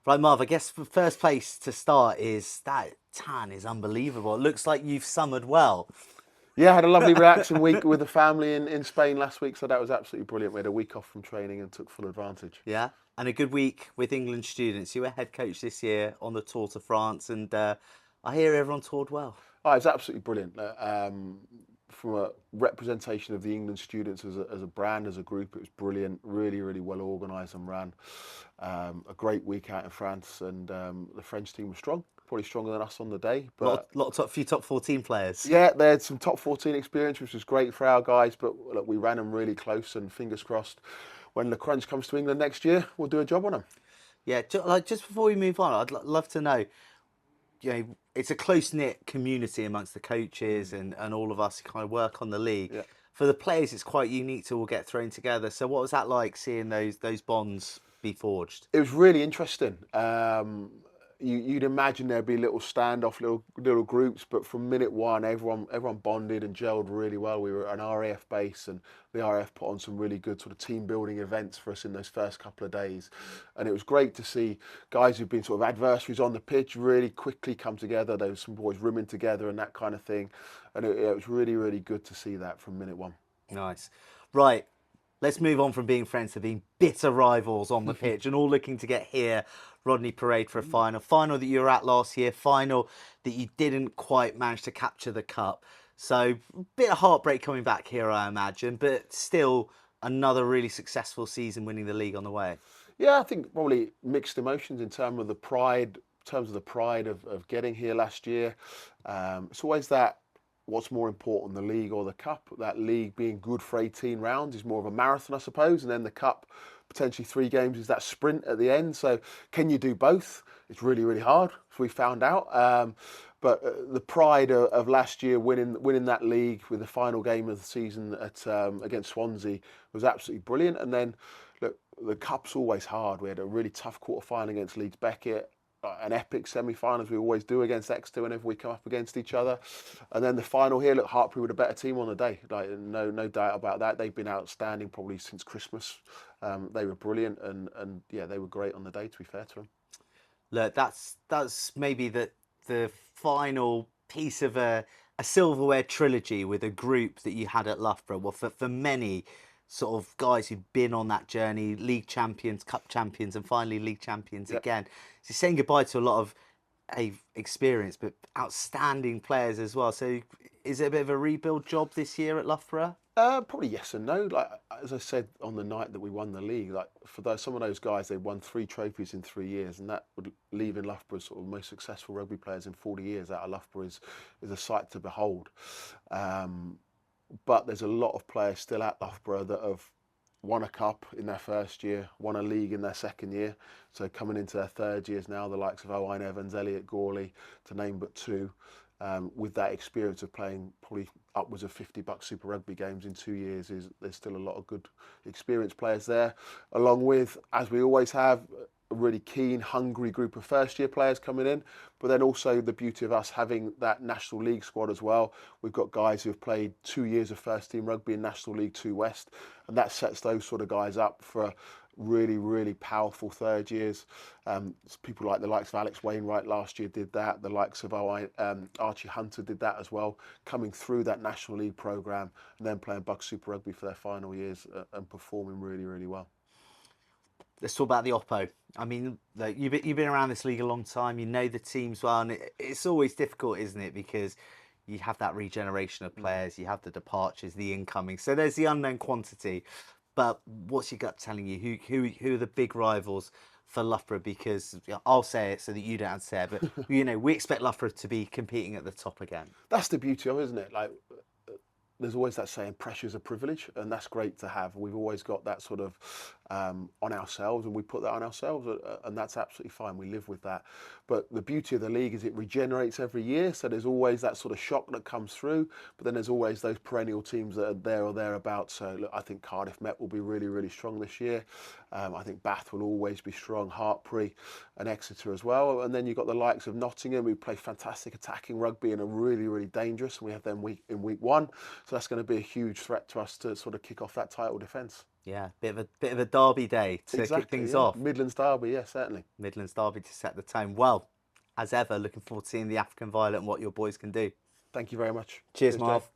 Right, Marv, I guess for first place to start is that tan is unbelievable. It looks like you've summered well. Yeah, I had a lovely relaxing week with the family in Spain last week, so that was absolutely brilliant. We had a week off from training and took full advantage. Yeah. And a good week with England students. You were head coach this year on the Tour to France, and I hear everyone toured well. Oh, it's absolutely brilliant. From a representation of the England students as a brand, as a group, it was brilliant. Really, really well organised and ran. A great week out in France, and the French team was strong, probably stronger than us on the day. But Few top 14 players. yeah, they had some top 14 experience, which was great for our guys. But look, we ran them really close, and fingers crossed, when the crunch comes to England next year, we'll do a job on them. Yeah, like just before we move on, I'd love to know. It's a close knit community amongst the coaches and all of us who kind of work on the league. Yeah. For the players, it's quite unique to all get thrown together. So, what was that like seeing those bonds be forged? It was really interesting. You'd imagine there'd be little standoff, little groups, but from minute one, everyone bonded and gelled really well. We were at an RAF base, and the RAF put on some really good sort of team building events for us in those first couple of days, and it was great to see guys who've been sort of adversaries on the pitch really quickly come together. There was some boys rooming together and that kind of thing, and it was really, really good to see that from minute one. Nice. Right. Let's move on from being friends to being bitter rivals on the pitch and all looking to get here, Rodney Parade, for a final that you were at last year, final that you didn't quite manage to capture the cup. So a bit of heartbreak coming back here, I imagine, but still another really successful season winning the league on the way. Yeah, I think probably mixed emotions in terms of the pride, of getting here last year. It's always that. What's more important, the league or the cup? That league being good for 18 rounds is more of a marathon, I suppose, and then the cup, potentially 3 games, is that sprint at the end. So can you do both? It's really, really hard, as we found out. But the pride of last year winning that league with the final game of the season against Swansea was absolutely brilliant. And then, look, the cup's always hard. We had a really tough quarter-final against Leeds Beckett, an epic semi-final, as we always do against Exeter whenever we come up against each other, and then the final here. Look, Hartpury were a better team on the day, like no doubt about that. They've been outstanding probably since Christmas. They were brilliant, and yeah, they were great on the day. To be fair to them, Look, that's maybe the final piece of a silverware trilogy with a group that you had at Loughborough. Well, for many sort of guys who've been on that journey, league champions, cup champions, and finally league champions again. So saying goodbye to a lot of experience, but outstanding players as well. So is it a bit of a rebuild job this year at Loughborough? Probably yes and no. Like as I said on the night that we won the league, like for some of those guys, they won 3 trophies in 3 years, and that would leave in Loughborough sort of most successful rugby players in 40 years. Out of Loughborough is a sight to behold. But there's a lot of players still at Loughborough that have won a cup in their first year, won a league in their second year. So coming into their third years now, the likes of Owain Evans, Elliot Gorley, to name but 2, with that experience of playing probably upwards of 50 BUCS Super Rugby games in 2 years, there's still a lot of good experienced players there, along with, as we always have, a really keen, hungry group of first-year players coming in, but then also the beauty of us having that National League squad as well. We've got guys who have played 2 years of first-team rugby in National League 2 West, and that sets those sort of guys up for really, really powerful third years. People like the likes of Alex Wainwright last year did that. The likes of Archie Hunter did that as well, coming through that National League programme and then playing BUCS Super Rugby for their final years and performing really, really well. Let's talk about the Oppo. I mean, you've been around this league a long time. You know the teams well, and it's always difficult, isn't it? Because you have that regeneration of players, you have the departures, the incoming. So there's the unknown quantity. But what's your gut telling you? Who are the big rivals for Loughborough? Because I'll say it so that you don't have to say it. But we expect Loughborough to be competing at the top again. That's the beauty of it, isn't it? Like, there's always that saying, pressure's a privilege, and that's great to have. We've always got that sort of on ourselves, and we put that on ourselves, and that's absolutely fine. We live with that. But the beauty of the league is it regenerates every year, so there's always that sort of shock that comes through, but then there's always those perennial teams that are there or thereabouts. So look, I think Cardiff Met will be really, really strong this year. I think Bath will always be strong, Hartpury and Exeter as well. And then you've got the likes of Nottingham, who play fantastic attacking rugby and are really, really dangerous, and we have them in week 1. So that's going to be a huge threat to us to sort of kick off that title defence. Yeah, bit of a derby day to kick things off. Midlands derby, yeah, certainly. Midlands derby to set the tone. Well, as ever, looking forward to seeing the African Violet and what your boys can do. Thank you very much. Cheers, Jay. Marv.